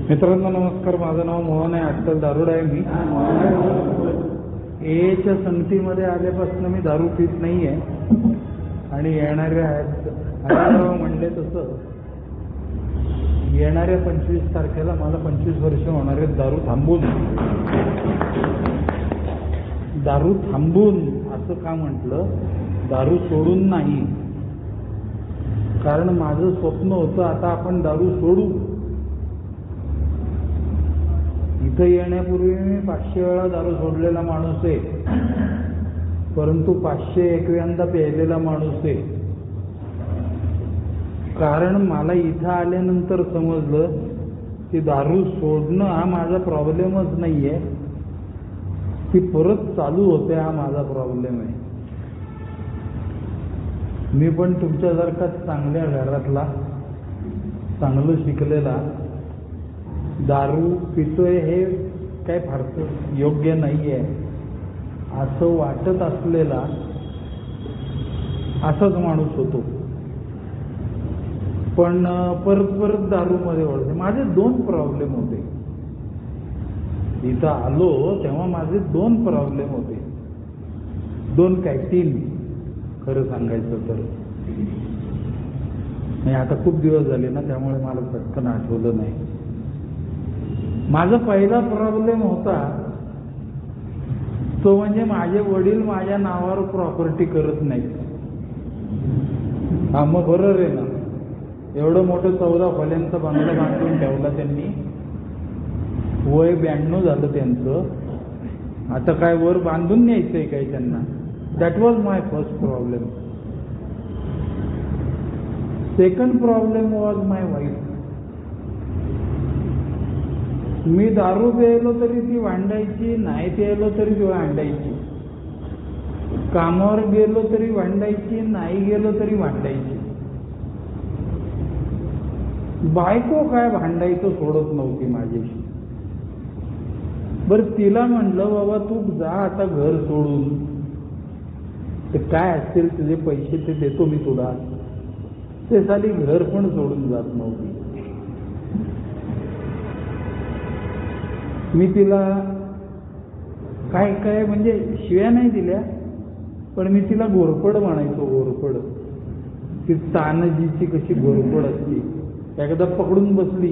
मित्रांनो नमस्कार. माझं नाव मोहन आहे. आजकाल दारुड आहे मी. एच्या संगतीमध्ये आल्यापासून मी दारू पीत नाही आहे. आणि येणाऱ्या म्हणले तसं येणाऱ्या 25 तारखेला मला 25 वर्ष होणार आहेत दारू थांबून. असं का म्हटलं? दारू सोडून नाही, कारण माझं स्वप्न होतं आता आपण दारू सोडू. इथं येण्यापूर्वी मी 500 वेळा दारू सोडलेला माणूस आहे, परंतु 501व्यांदा प्यायलेला माणूस आहे. कारण मला इथं आल्यानंतर समजलं की दारू सोडणं हा माझा प्रॉब्लेमच नाहीये, ती परत चालू होते हा माझा प्रॉब्लेम आहे. मी पण तुमच्यासारखाच चांगल्या घरातला, चांगलं शिकलेला, दारू पितोय हे काय फारसं योग्य नाहीये असं वाटत असलेला असाच माणूस होतो. पण परत दारूमध्ये वळते. माझे 2 प्रॉब्लेम होते. इथं आलो तेव्हा माझे 2 प्रॉब्लेम होते. 2 काय 3 खरं सांगायचं तर. नाही, आता खूप दिवस झाले ना, त्यामुळे मला पटकन आठवलं नाही. माझा पहिला प्रॉब्लेम होता तो म्हणजे माझे वडील माझ्या नावावर प्रॉपर्टी करत नाहीत. हा मग बरोबर आहे ना. एवढं मोठं 14 खोल्यांचा बंगला बांधून ठेवला त्यांनी. वय 92 झालं त्यांचं. आता काय वर बांधून न्यायचंय काय त्यांना? That was my first problem. Second problem was my wife. मी दारू प्यायलो तरी ती भांडायची, नाही प्यायलो तरी ती भांडायची. कामावर गेलो तरी भांडायची, नाही गेलो तरी भांडायची. बायको काय भांडायचं सोडत नव्हती माझ्याशी. बरं, तिला म्हणलं बाबा तू जा आता घर सोडून, ते काय असतील तुझे पैसे ते देतो मी तुला. ते साली घर पण सोडून जात नव्हती. मी तिला काय काय म्हणजे शिव्या नाही दिल्या, पण मी तिला घोरपड म्हणायचो. घोरपड, ती तानजीची कशी घोरपड असती. एकदा पकडून बसली,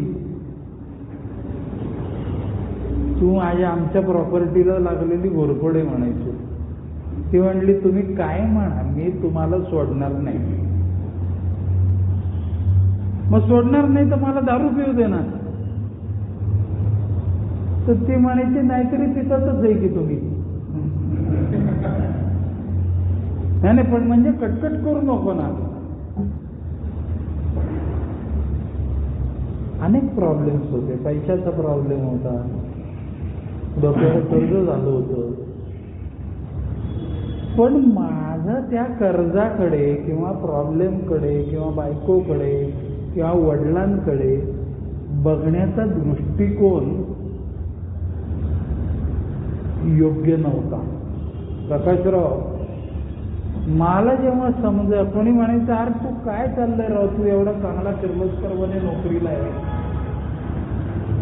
तू माझ्या आमच्या प्रॉपर्टीला लागलेली घोरपड आहे म्हणायचो. ती म्हणली तुम्ही काय म्हणा, मी तुम्हाला सोडणार नाही. मग सोडणार नाही तर मला दारू पिऊ दे ना. तर ती म्हणायची नाहीतरी पितातच आहे की तुम्ही. नाही पण म्हणजे कटकट करू नको ना. अनेक प्रॉब्लेम्स होते. पैशाचा प्रॉब्लेम होता, डोक्यावर कर्ज झालं होतं. पण माझं त्या कर्जाकडे किंवा प्रॉब्लेमकडे किंवा बायकोकडे किंवा वडिलांकडे बघण्याचा दृष्टिकोन योग्य नव्हता. प्रकाशराव, मला जेव्हा समजा कोणी म्हणायचं अरे तू काय चाललंय राव, तू एवढा चांगला किर्लोस्करपणे नोकरीला आहे,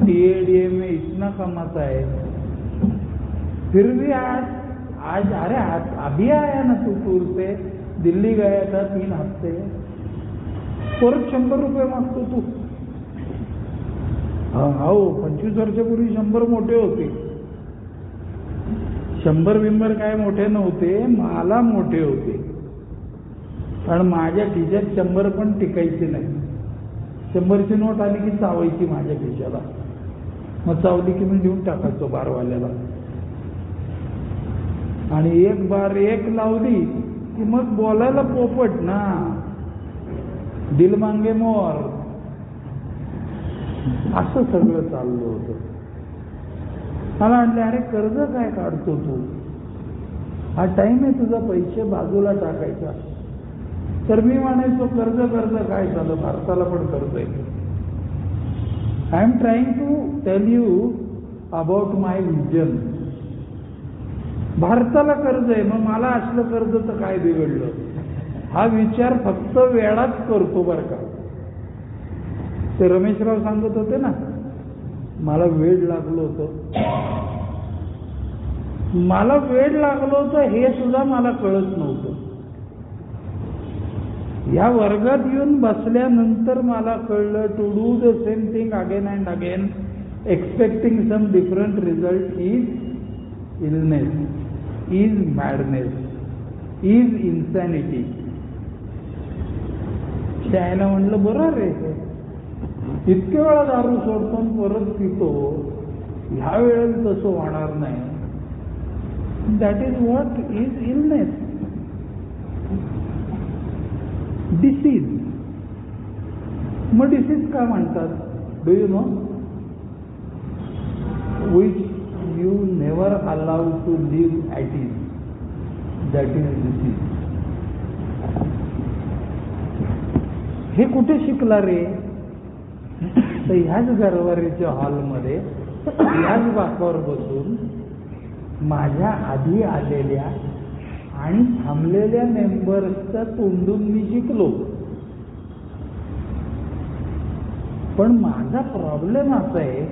DA इतना कमाता है, फिर भी आज अरे अभी आया ना तू टूर से, दिल्ली गया था 3 हफ्ते, परत 100 रुपये मागतो तू. हो 25 वर्षापूर्वी 100 मोठे होते. 100 काय मोठे नव्हते, मला मोठे होते. कारण माझ्या खिशात 100 पण टिकायचे नाही. 100ची नोट आली की चावायची माझ्या खिशाला. मग चावली की मी देऊन टाकायचो बारवाल्याला. आणि एक बार एक लावली की मग बोलायला पोपट ना, दिल मांगे मोर. असं सगळं चाललं होतं. मला म्हटले अरे कर्ज काय काढतो तू, हा टाइम आहे तुझा पैसे बाजूला टाकायचा. तर मी म्हणायचो कर्ज काय झालं, भारताला पण कर्ज आहे. I am trying to tell you about my vision. भारताला कर्ज आहे, मग मला असलं कर्ज तर काय बिघडलं. हा विचार फक्त वेळाच करतो बरं का. ते रमेशराव सांगत होते ना, मला वेड लागलं होतं. मला वेड लागलं होतं हे सुद्धा मला कळत नव्हतं. या वर्गात येऊन बसल्यानंतर मला कळलं to do the same thing again and again expecting some different result is illness, is madness, is insanity. त्याला म्हणलं बरं रे, इतके वेळा दारू सोडतो परत पितो, ह्या वेळेला तसं होणार नाही. That is what is illness, disease. मग डिसीज का म्हणतात? Do you know? Which you never allowed to live at ease, that is disease. हे कुठे शिकला रे? तर ह्याच गरवारीच्या हॉलमध्ये ह्याच बाकावर बसून माझ्या आधी आलेल्या आणि थांबलेल्या मेंबर्सच्या तोंडून मी शिकलो. पण माझा प्रॉब्लेम असा आहे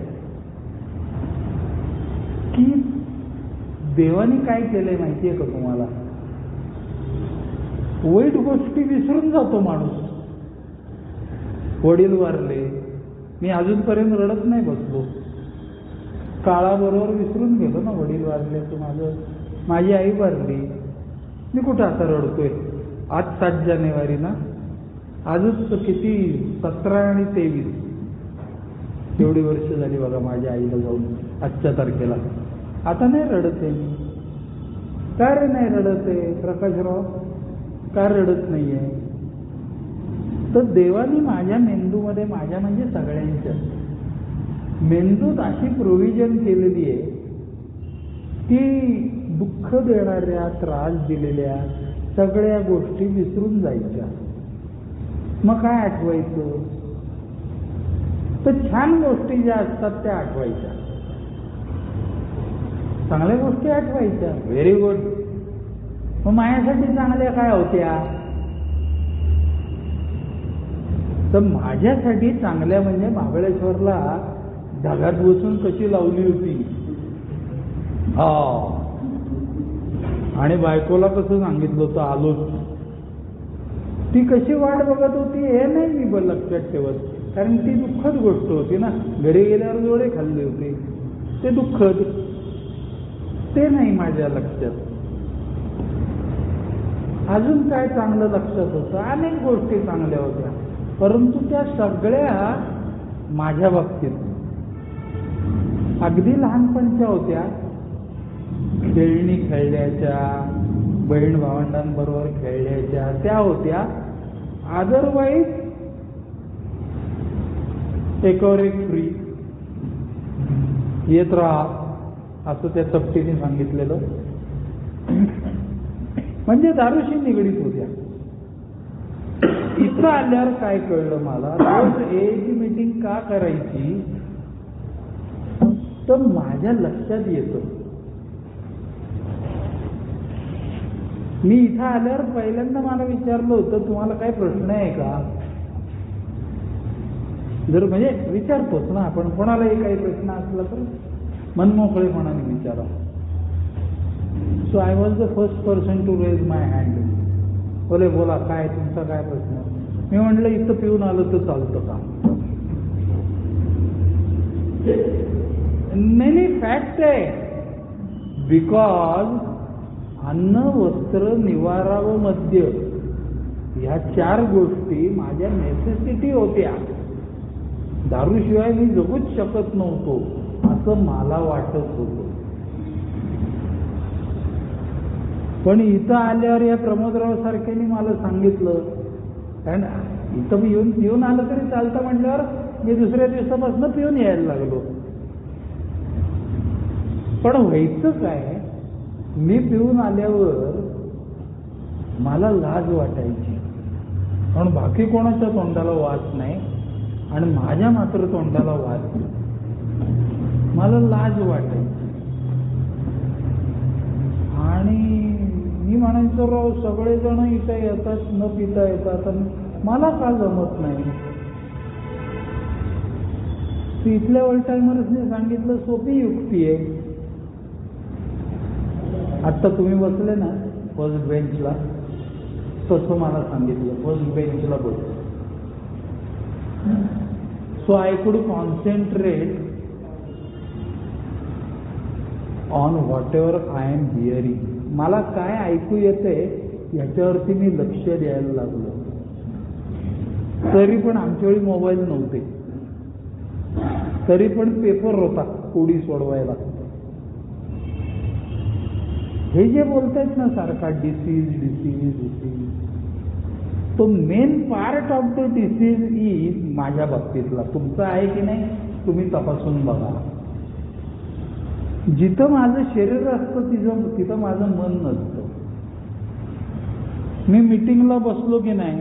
की देवाने काय केलंय माहितीये का तुम्हाला? वाईट गोष्टी विसरून जातो माणूस. वडील वारले, मी अजूनपर्यंत रडत नाही बसलो. काळाबरोबर विसरून गेलो ना, वडील वारले तर माझी आई वारली, मी कुठं आता रडतोय? आज 7 जानेवारी ना, आजच किती 17 आणि 23 एवढी वर्ष झाली बघा माझ्या आईला जाऊन आजच्या तारखेला. आता नाही रडत आहे मी. का रे नाही रडत आहे प्रकाशराव? का रडत नाहीये? तर देवानी माझ्या मेंदूमध्ये, माझ्या म्हणजे सगळ्यांच्या मेंदूत अशी प्रोव्हिजन केलेली आहे की दुःख देणाऱ्या, त्रास दिलेल्या सगळ्या गोष्टी विसरून जायच्या. मग काय आठवायचं? तर छान गोष्टी ज्या असतात त्या आठवायच्या, चांगल्या गोष्टी आठवायच्या. Very good. मग माझ्यासाठी चांगल्या काय होत्या? तर माझ्यासाठी चांगल्या म्हणजे महाबळेश्वरला ढगात बसून कशी लावली होती, आणि बायकोला कसं सांगितलं होतं आलोच, ती कशी वाट बघत होती हे नाही मी लक्षात ठेवत, कारण ती दुःखद गोष्ट होती ना. घरी गेल्यावर जोडे खाल्ले होते, ते दुःखद, ते नाही माझ्या लक्षात. अजून काय चांगलं लक्षात होतं? अनेक गोष्टी चांगल्या होत्या, परंतु त्या सगळ्या माझ्या बाबतीत अगदी लहानपणच्या होत्या. खेळणी खेळल्याच्या, बहीण भावंडांबरोबर खेळल्याच्या त्या होत्या. अदरवाईज एकावर एक फ्री, येत राहा असं त्या चपटीने सांगितलेलं. म्हणजे दारूशी निगडीत होत्या. इथं आल्यावर काय कळलं मला, रोज एची मीटिंग का करायची तर माझ्या लक्षात येतं. मी इथं आल्यावर पहिल्यांदा मला विचारलं होतं तुम्हाला काय प्रश्न आहे का? जर म्हणजे विचारतोच ना आपण, कोणालाही काही प्रश्न असला तर मनमोकळेपणाने विचारा. So I was the first person to raise my hand. बोले बोला काय तुमचा काय प्रश्न? मी म्हटलं इथं पिऊन आलं तर चालतं का? नाही फॅक्ट आहे. बिकॉज अन्न, वस्त्र, निवारा व मद्य ह्या 4 गोष्टी माझ्या नेसेसिटी होत्या. दारूशिवाय मी जगूच शकत नव्हतो असं मला वाटत होतं. पण इथं आल्यावर या प्रमोदराव सारख्याने मला सांगितलं, कारण इथं येऊन आलं तरी चालतं म्हटल्यावर मी दुसऱ्या दिवसापासून पिऊन यायला लागलो. पण व्हायचं काय, मी पिऊन आल्यावर मला लाज वाटायची, कारण बाकी कोणाच्या तोंडाला वास नाही आणि माझ्या मात्र तोंडाला वास. मला लाज वाटायची आणि मी म्हणायचो राव सगळेजण इथं येतात न पिता येतात, मला का जमत नाही? इथल्या ओल्ड टायमर्सने सांगितलं सोपी युक्ती आहे. आत्ता तुम्ही बसले ना फर्स्ट बेंचला, तसं मला सांगितलं फर्स्ट बेंचला बस. So I could concentrate on whatever I am hearing. मला काय ऐकू येते याच्यावरती मी लक्ष द्यायला लागलो. तरी पण आमच्या वेळी मोबाईल नव्हते, तरी पण पेपर होता कोडी सोडवायला. हे जे बोलतायत ना सारखा डिसीज डिसीज डिसीज, तो main part of the disease is माझ्या बाबतीतला. तुमचा आहे की नाही तुम्ही तपासून बघा. जिथं माझं शरीर असतं तिथं माझं मन नसतं. मी मिटिंगला बसलो की नाही,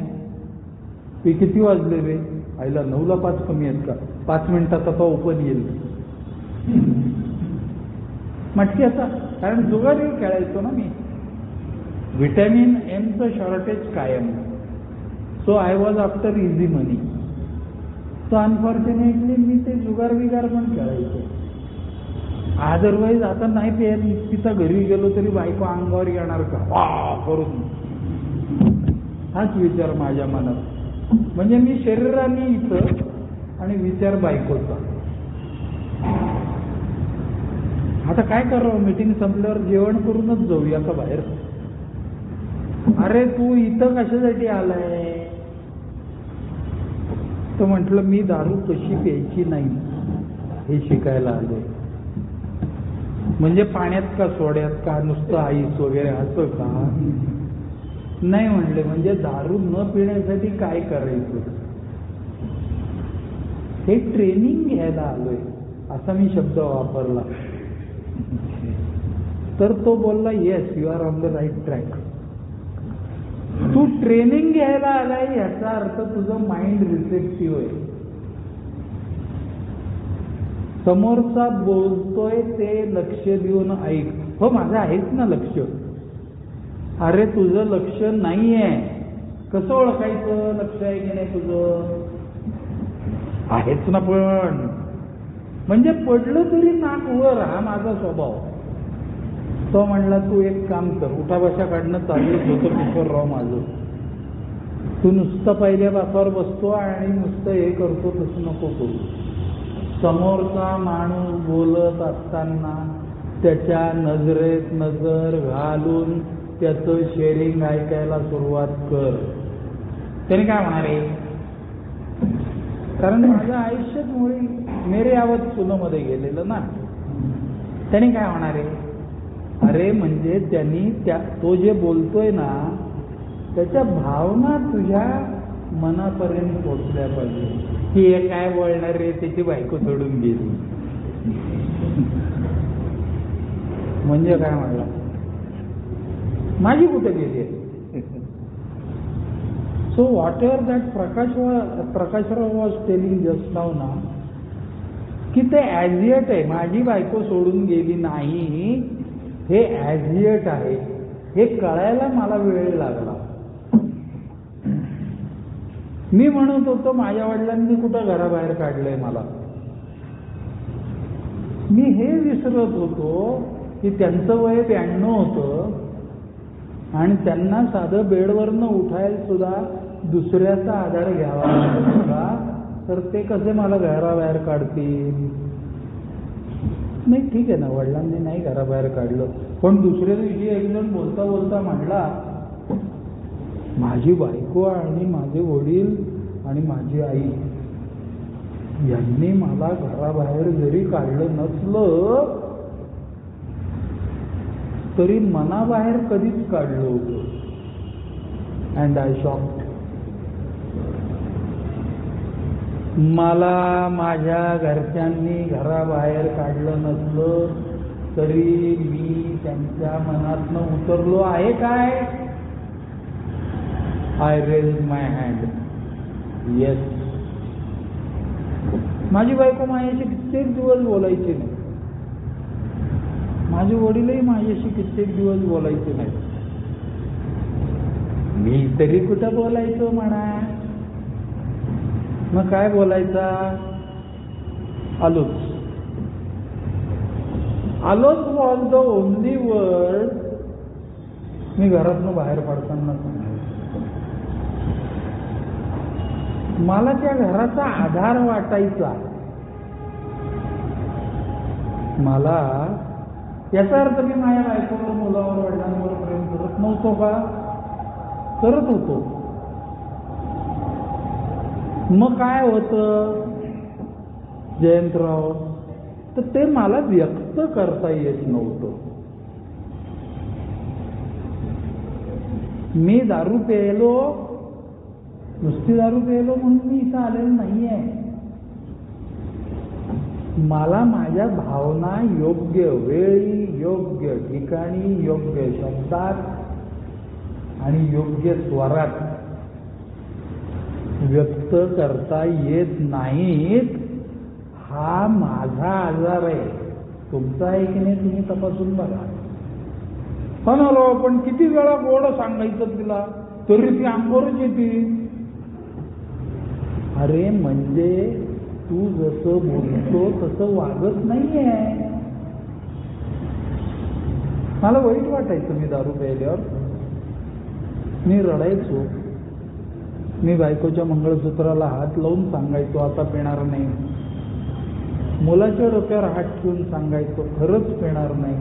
ते किती वाजले रे, आईला 9ला 5 कमी आहेत का, 5 मिनिटात आता ओपन येईल मटकी. आता कारण जुगारी खेळायचो ना मी, व्हिटॅमिन एमचं शॉर्टेज कायम. So I was after easy money. So unfortunately मी ते जुगार विगार पण खेळायचो. अदरवाईज आता नाही पिता घरी गेलो तरी बायको अंगावर येणार का करून, हाच विचार माझ्या मनात. म्हणजे मी शरीराने इथं आणि विचार बायकोचा. आता काय करावं, मीटिंग संपल्यावर जेवण करूनच जाऊया का बाहेर. अरे तू इथं कशासाठी आलाय, तर म्हटलं मी दारू कशी प्यायची नाही हे शिकायला आलोय. म्हणजे पाण्यात का सोड्यात का नुसतं आईस वगैरे असं का नाही म्हणले. म्हणजे दारू न पिण्यासाठी काय करायचं हे ट्रेनिंग घ्यायला आलोय असा मी शब्द वापरला. तर तो बोलला yes you are on the right track. तू ट्रेनिंग घ्यायला आलाय याचा अर्थ तुझं माइंड रिसेप्टिव्ह आहे. समोरचा बोलतोय ते लक्ष देऊन ऐक. हो माझं आहेच ना लक्ष. अरे तुझं लक्ष नाहीये, कसं ओळखायचं लक्ष आहे की नाही तुझं, आहेच ना. पण म्हणजे पडलं तरी नाक वर, हा माझा स्वभाव. तो म्हणला तू एक काम कर, उठा बशा काढणं चालूच होतं पिछवर राव माझं. तू नुसतं पहिल्या बाकावर बसतो आणि नुसतं हे करतो, तसं नको करू. समोरचा माणूस बोलत असताना त्याच्या नजरेत नजर घालून त्याचं शेअरिंग ऐकायला सुरुवात कर. त्याने काय होणार आहे, कारण माझं आयुष्यच मुळे मेरे आवत सुनमध्ये गेलेलं ना. त्याने काय होणार आहे, अरे म्हणजे त्यांनी तो जे बोलतोय ना त्याच्या भावना तुझ्या मनापर्यंत पोचल्या पाहिजे. की हे काय बोलणार रे, त्याची बायको सोडून गेली म्हणजे काय म्हणला, माझी कुठे गेली. So whatever that Prakashrao was telling just नाव ना, की ते ॲझिएट आहे. माझी बायको सोडून गेली नाही, हे ॲझिएट आहे. हे कळायला मला वेळ लागला. मी म्हणत होतो माझ्या वडिलांनी कुठं घराबाहेर काढलंय मला. मी हे विसरत होतो की त्यांचं वय 92 होतं आणि त्यांना साधं बेडवरनं उठायला सुद्धा दुसऱ्याचा आधार घ्यावा लागला. तर ते कसे मला घराबाहेर काढतील. नाही ठीक आहे ना, वडिलांनी नाही घराबाहेर काढलं, पण दुसऱ्या दिवशी एक जण बोलता बोलता म्हणला माझी बायको आणि माझे वडील आणि माझी आई यांनी मला घराबाहेर जरी काढलं नसलं तरी मनाबाहेर कधीच काढलं होतं. And I shocked. मला माझ्या घरच्यांनी घराबाहेर काढलं नसलं तरी मी त्यांच्या मनातनं उतरलो आहे काय. I raise my hand. Yes. माझी बायको माझ्याशी कित्येक दिवस बोलायची नाही, माझे वडीलही माझ्याशी कित्येक दिवस बोलायचे नाही. मी तरी कुठं बोलायचो म्हणा. मग काय बोलायचा, आलोच वॉज द ओनली वर्ड मी घरातनं बाहेर पडताना सांगायचो. मला त्या घराचा आधार वाटायचा. मला याचा अर्थ मी माझ्या बायकोवर, मुलावर, वडिलांवर प्रेम करत नव्हतो का? करत होतो. मग काय होतं जयंतराव, तर ते मला व्यक्त करता येत नव्हतं. मी दारू प्यायलो, नुसती दारू प्यायलो म्हणून मी इथं आलेलो नाहीये. मला माझ्या भावना योग्य वेळी, योग्य ठिकाणी, योग्य शब्दात आणि योग्य स्वरात व्यक्त करता येत नाहीत. हा माझा आजार आहे. तुमचा आहे की नाही तुम्ही तपासून बघा. म्हणालो पण किती वेळा गोड सांगायचं तिला, तरी ती अंगावरच येते. अरे म्हणजे तू जसं बोलतो तसं वागत नाहीये. मला वाईट वाटायचं. मी दारू प्यायल्यावर मी रडायचो. मी बायकोच्या मंगळसूत्राला हात लावून सांगायचो आता पिणार नाही. मुलाच्या डोक्यावर हात ठेवून सांगायचो खरंच पिणार नाही.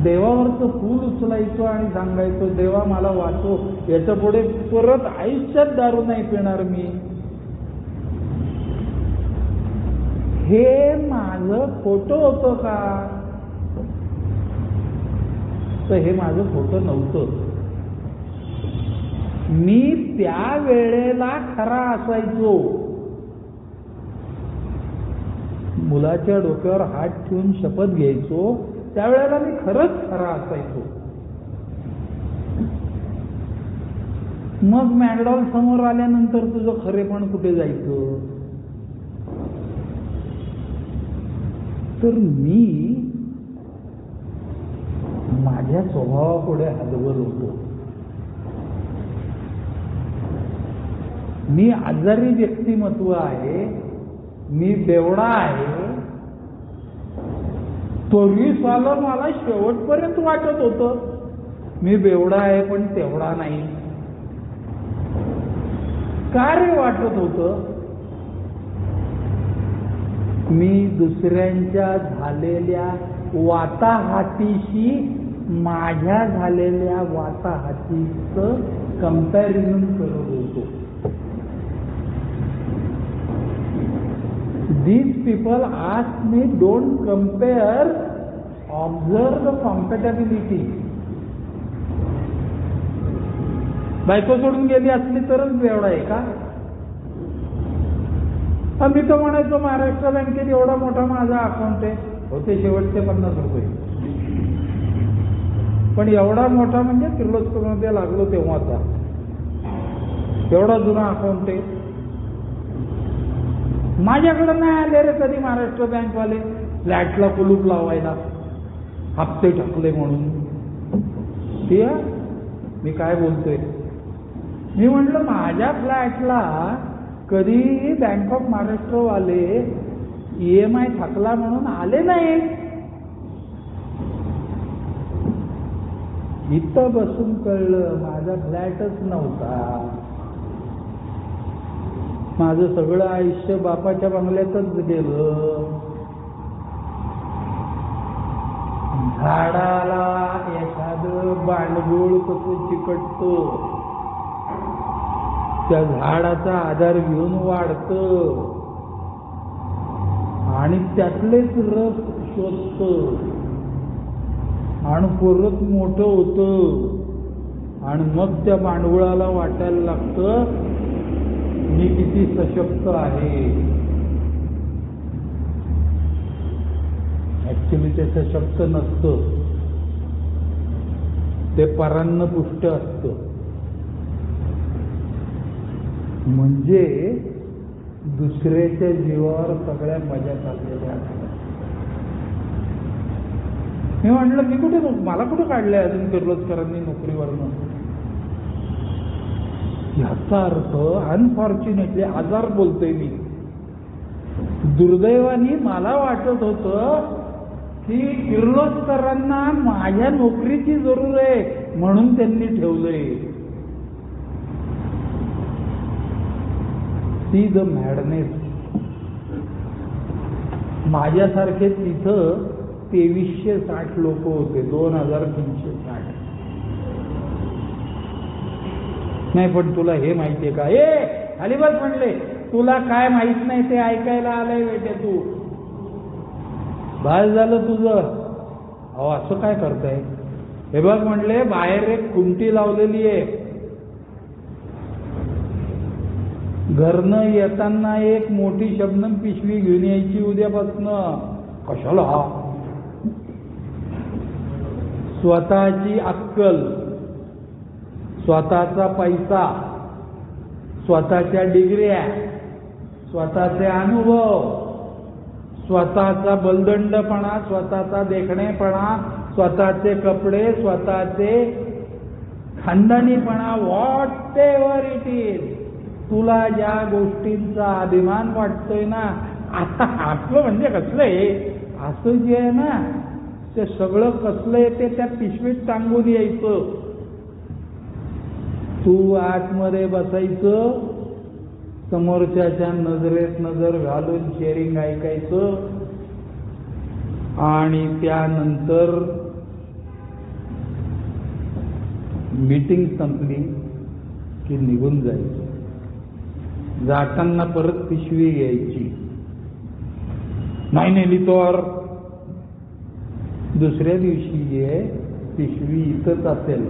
देवावरचं फूल उचलायचो आणि सांगायचो देवा मला वाचो, याच्या पुढे परत आयुष्यात दारू नाही पिणार मी. हे माझं खोटं होतं का? तर हे माझं खोटं नव्हतं. मी त्या वेळेला खरा असायचो. मुलाच्या डोक्यावर हात ठेवून शपथ घ्यायचो त्यावेळेला मी खरंच खरा असायचो. मग मॅकडॉल समोर आल्यानंतर तुझं खरेपण कुठे जायचं? तर मी माझ्या स्वभावापुढे हलवत होतो. मी आजारी व्यक्तिमत्व आहे, मी बेवडा आहे. तरी साला मला शेवटपर्यंत वाटत होतं मी बेवडा आहे पण तेवढा नाही. का रे वाटत होतं? मी दुसऱ्यांच्या झालेल्या वाताहातीशी माझ्या झालेल्या वाताहातीचं कंपॅरिझन करत होतो. These people ask me, don't compare, observe the compatibility. बायको सोडून गेली असली तरच बेवडा आहे का? मी तर म्हणायचो महाराष्ट्र बँकेत एवढा मोठा माझा अकाउंट आहे, होते शेवटचे 50 रुपये. पण एवढा मोठा म्हणजे किर्लोस्करमध्ये लागलो तेव्हाचा एवढा जुना अकाउंट आहे. माझ्याकडे नाही आले रे कधी महाराष्ट्र बँकवाले फ्लॅटला कुलूप लावायला, हप्ते टाकले म्हणून. ते मी काय बोलतोय? मी म्हटलं माझ्या फ्लॅटला कधी बँक ऑफ महाराष्ट्रवाले EMI थकला म्हणून आले नाही. इथं बसून कळलं माझा फ्लॅटच नव्हता. माझं सगळं आयुष्य बापाच्या बंगल्यातच गेलं. झाडाला एखादं बांडगुळ कसं चिकटतं, त्या झाडाचा आधार घेऊन वाढतं आणि त्यातलेच रस शोधतं आणि परत मोठं होतं आणि मग त्या बांडगुळाला वाटायला लागतं मी किती सशक्त आहे. ऍक्च्युली ते सशक्त नसतं, ते परान्नपुष्ट असतं. म्हणजे दुसऱ्याच्या जीवावर सगळ्या मजा चाललेल्या असतात. मी म्हटलं मी कुठे, मला कुठे काढलंय अजून किर्लोस्करांनी नोकरीवरनं. याचा अर्थ अनफॉर्च्युनेटली आजार बोलतोय मी. दुर्दैवाने मला वाटत होतं की किर्लोस्करांना माझ्या नोकरीची जरूर आहे म्हणून त्यांनी ठेवलंय. See the madness. माझ्यासारखे तिथं 2360 लोक होते, 2360. नाही पण तुला हे माहितीये का, अलिबाग म्हणले तुला काय माहित नाही ते ऐकायला आलंय बेटे तू. बाहेर झालं तुझं. अहो असं काय करताय. हे बघ म्हणले बाहेर एक खुंटी लावलेली आहे. घरनं येताना एक मोठी शबनम पिशवी घेऊन यायची उद्यापासनं. कशाला. स्वतःची अक्कल, स्वतःचा पैसा, स्वतःच्या डिग्र्या, स्वतःचे अनुभव, स्वतःचा बलदंडपणा, स्वतःचा देखणेपणा, स्वतःचे कपडे, स्वतःचे खानदानीपणा, व्हॉट एव्हर इट इज. तुला ज्या गोष्टींचा अभिमान वाटतोय ना, आता आपलं म्हणजे कसलं आहे, असं जे आहे ना ते सगळं कसलं आहे ते त्या पिशवीत टांगून यायचं. तू आतमध्ये बसायचं, समोरच्याच्या नजरेत नजर घालून शेअरिंग ऐकायचं आणि त्यानंतर मीटिंग संपली की निघून जायचं. जाताना परत पिशवी घ्यायची. नाही नेली तर दुसऱ्या दिवशी ये पिशवी इथंच असेल,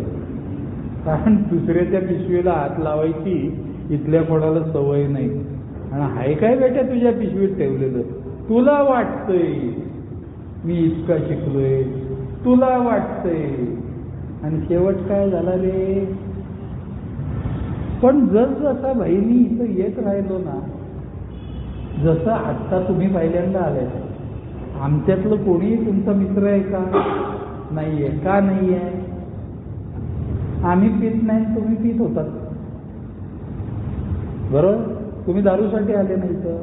कारण दुसऱ्याच्या पिशवीला हात लावायची इथल्या कोणाला सवय नाही. आणि हाय काय बेटा तुझ्या पिशवीत ठेवलेलं, तुला वाटतंय मी इतका शिकलोय, तुला वाटतंय. आणि शेवट काय झाला रे. पण जसा बहिणी इथं येत राहिलो ना, जसं आत्ता तुम्ही पहिल्यांदा आलाय, आमच्यातलं कोणीही तुमचा मित्र आहे का. नाहीये. का नाहीये. आम्ही पित नाही, तुम्ही पित होतात. बरोबर. तुम्ही दारूसाठी आले नाही तर.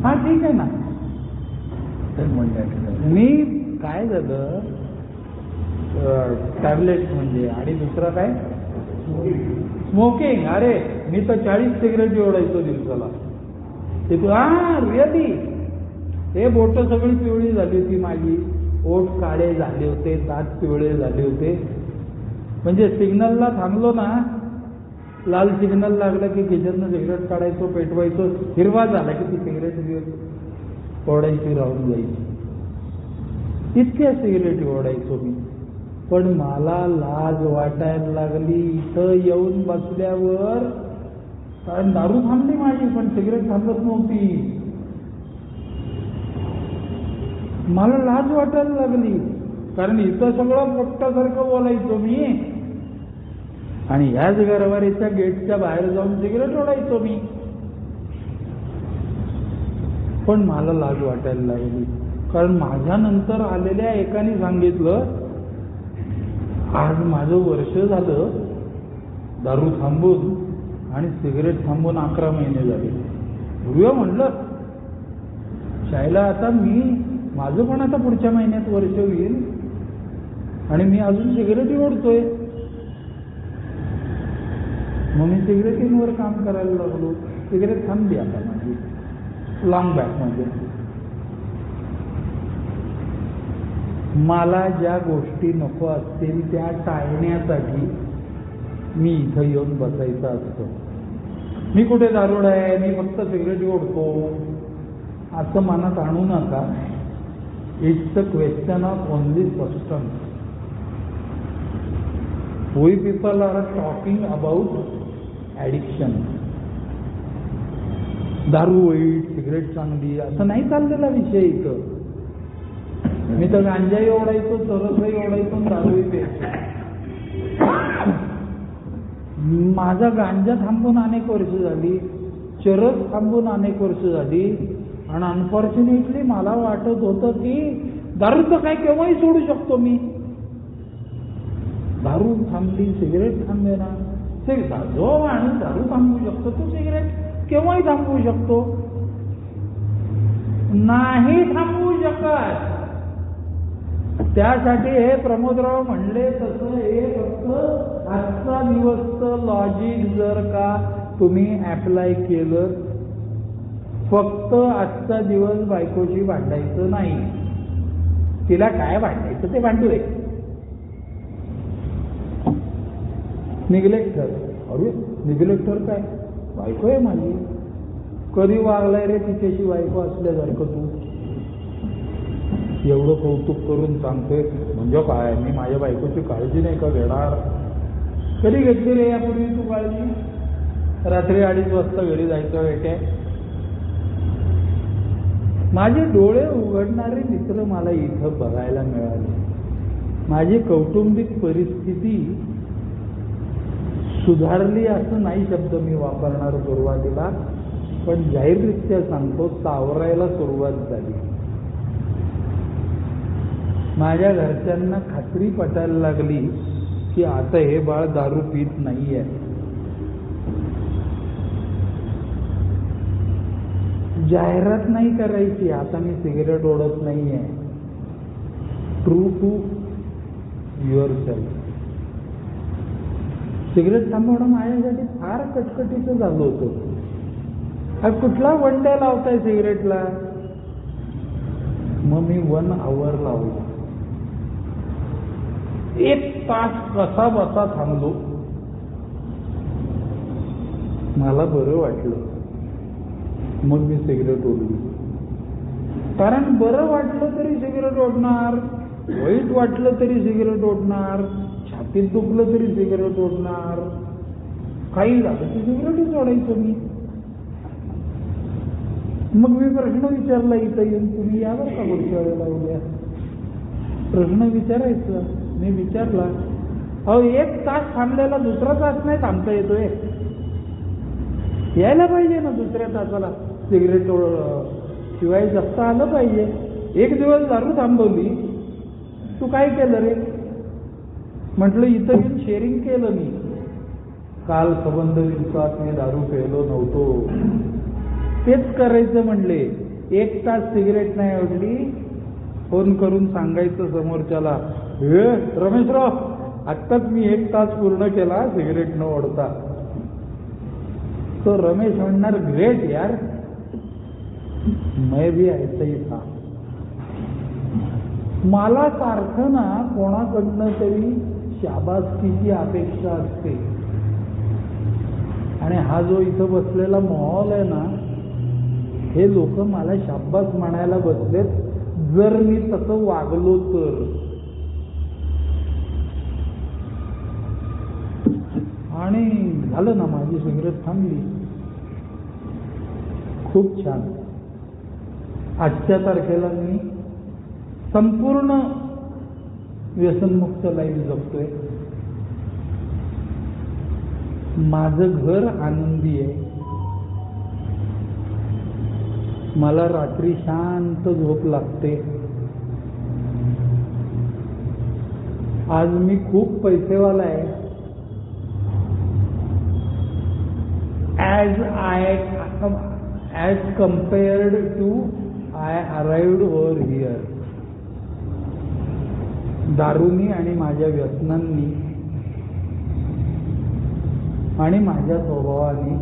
हा ठीक आहे ना. मी काय झालं, टॅबलेट म्हणजे, आणि दुसरा काय स्मोकिंग. अरे मी तर 40 सिगरेट ओढायचो दिवसाला. ते तू रिअली. हे बोट सगळी पिवळी झाली होती माझी, ओठ काळे झाले होते, दात पिवळे झाले होते. म्हणजे सिग्नलला थांबलो ना, लाल सिग्नल लागला की खिशातनं सिगरेट काढायचो, पेटवायचो. हिरवा झाला की ती सिगरेट ओढायची राहून जायची. इतक्या सिगरेटी ओढायचो मी. पण मला लाज वाटायला लागली इथं येऊन बसल्यावर, कारण दारू थांबली माझी पण सिगरेट थांबत नव्हती. मला लाज वाटायला लागली, कारण इथं सगळं पोपटासारखं बोलायचो मी, आणि ह्याच गरवारीच्या गेटच्या बाहेर जाऊन सिगरेट ओढायचो मी. पण मला लाज वाटायला लागली, कारण माझ्या नंतर आलेल्या एकाने सांगितलं, आज माझं वर्ष झालं दारू थांबून आणि सिगरेट थांबून 11 महिने झाले. गुरुया म्हणलं शाळेला, आता माझं पण आता पुढच्या महिन्यात वर्ष होईल आणि मी अजून सिगरेटी ओढतोय. मग मी सिगरेटींवर काम करायला लागलो. सिगरेट थांबली आता माझी, लॉंग बॅक म्हणजे. मला ज्या गोष्टी नको असतील त्या टाळण्यासाठी मी इथं येऊन बसायचं असतं. मी कुठे दारुड आहे, मी फक्त सिगरेटी ओढतो असं मनात आणू नका. It's a question of only substance. We people are talking about addiction. दारू वाईट, सिगरेट चांगली असं नाही चाललेला विषय इथं. मी तर गांजाही ओढायचो, चरसही ओढायचो, दारूही प्यायचो. माझा गांजा थांबून अनेक वर्ष झाली, चरस थांबून अनेक वर्ष झाली, आणि अनफॉर्च्युनेटली मला वाटत होतं की दारू तर काय केव्हाही सोडू शकतो मी. दारू थांबली, सिगरेट थांबेना, जो माणूस दारू थांबवू शकतो तो सिगरेट केव्हाही थांबवू शकतो. नाही थांबवू शकत. त्यासाठी हे प्रमोदराव म्हणले तसं हे फक्त आजचा दिवसचं लॉजिक जर का तुम्ही अप्लाय केलं, फक्त आजचा दिवस बायकोशी भांडायचं नाही. तिला काय भांडायचं ते भांडू दे. निग्लेक्टर, अरे निग्लेक्टर काय, बायको आहे माझी. कधी वागलाय रे तिच्याशी बायको असल्यासारखं तू? एवढं कौतुक करून सांगतोय म्हणजे काय, मी माझ्या बायकोची काळजी नाही का घेणार? कधी घेतली रे यापूर्वी तू काळजी? रात्री 2:30 वाजता घरी जायचं वेटे. माझे डोळे उघडणारे मित्र मला इथं बघायला मिळाले. माझी कौटुंबिक परिस्थिती सुधारली असं नाही शब्द मी वापरणार सुरुवातीला, पण जाहीररित्या सांगतो सावरायला सुरुवात झाली. माझ्या घरच्यांना खात्री पटायला लागली की आता हे बाळ दारू पीत नाहीये. जाहिरात नाही करायची, आता मी सिगरेट ओढत नाहीये. True to yourself. Cigarette थांबवणं माझ्यासाठी फार कटकटीचं झालं होतं. कुठला 1 डे लावताय सिगरेटला? मग मी 1 आवर लावला. 1 तास कसा बसा थांबलो. मला बरं वाटलं. मग मी सिगरेट ओढली. कारण बरं वाटलं तरी सिगरेट ओढणार, वाईट वाटलं तरी सिगरेट ओढणार, छातीत दुखलं तरी सिगरेट ओढणार, काही झालं की सिगरेटच ओढायचं मी. मग मी प्रश्न विचारला इथं येऊन, तुम्ही यावर का पुढच्या वेळेला उद्या? प्रश्न विचारायचा. मी विचारला, अहो 1 तास थांबलेला दुसरा तास नाही थांबता येतोय? यायला पाहिजे ना दुसऱ्या तासाला. सिगरेट शिवाय जगता आलं पाहिजे. 1 दिवस दारू थांबवली, तू काय केलं रे? म्हटलं इथं येऊन शेअरिंग केलं मी. काल संबंध दिवसात मी दारू प्यायलो नव्हतो. तेच करायचं म्हणले. 1 तास सिगरेट नाही ओढली, फोन करून सांगायचं समोरच्याला, हे रमेशराव आत्ताच मी 1 तास पूर्ण केला सिगरेट न ओढता. तो रमेश म्हणणार, ग्रेट यार, मैं भी ऐसा ही था. मला सारखं ना कोणाकडनं तरी शाबासकीची अपेक्षा असते. आणि हा जो इथं बसलेला माहोल आहे ना, हे लोक मला शाबास म्हणायला बसलेत जर मी तसं वागलो तर. आणि झालं ना, माझी सिगरेट थांबली. खूप छान. आजच्या तारखेला मी संपूर्ण व्यसनमुक्त लाईफ जगतोय. माझं घर आनंदी आहे. मला रात्री शांत झोप लागते. आज मी खूप पैसेवाला आहे. as compared to I arrived over here. दारूनी आणि माझ्या व्यसनांनी आणि माझ्या स्वभावाने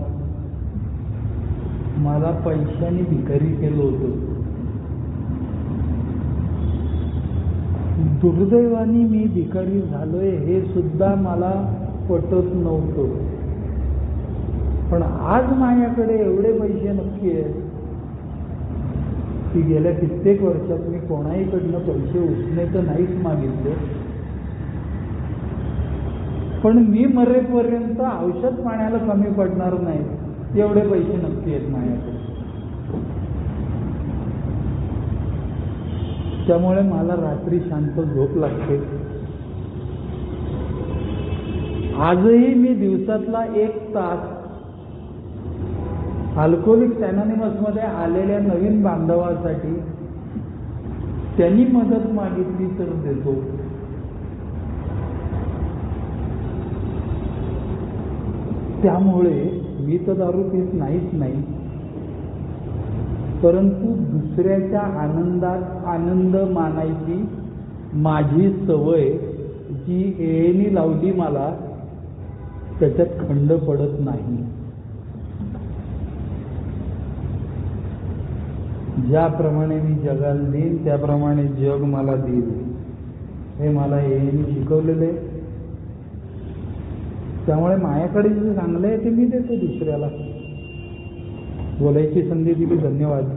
मला पैशाने भिकारी केलं होतं. दुर्दैवाने मी भिकारी झालोय हे सुद्धा मला पटत नव्हतं. पण आज माझ्याकडे एवढे पैसे नक्की आहेत की गेल्या कित्येक वर्षात मी कोणाहीकडनं पैसे उसने तर नाहीच मागितले. पण मी मरेपर्यंत औषध पाण्याला कमी पडणार नाही एवढे पैसे नक्की आहेत माझ्याकडे. त्यामुळे मला रात्री शांत झोप लागते. आजही मी दिवसातला 1 तास अल्कोहोलिक्स अनॉनिमस मध्ये आलेल्या नवीन बांधवासाठी त्यांनी मदत मागितली तर देतो. त्यामुळे मी तर दारू पित नाहीच नाही, परंतु दुसऱ्याच्या आनंदात आनंद मानायची माझी सवय जी येळेने लावली मला, त्याच्यात खंड पडत नाही. ज्याप्रमाणे मी जगाला देईन त्याप्रमाणे जग मला देईल, हे मला येळेने शिकवलेलं आहे. त्यामुळे माझ्याकडे जे चांगलं आहे ते मी देतो दुसऱ्याला. बोलायची संधी दिली, धन्यवाद.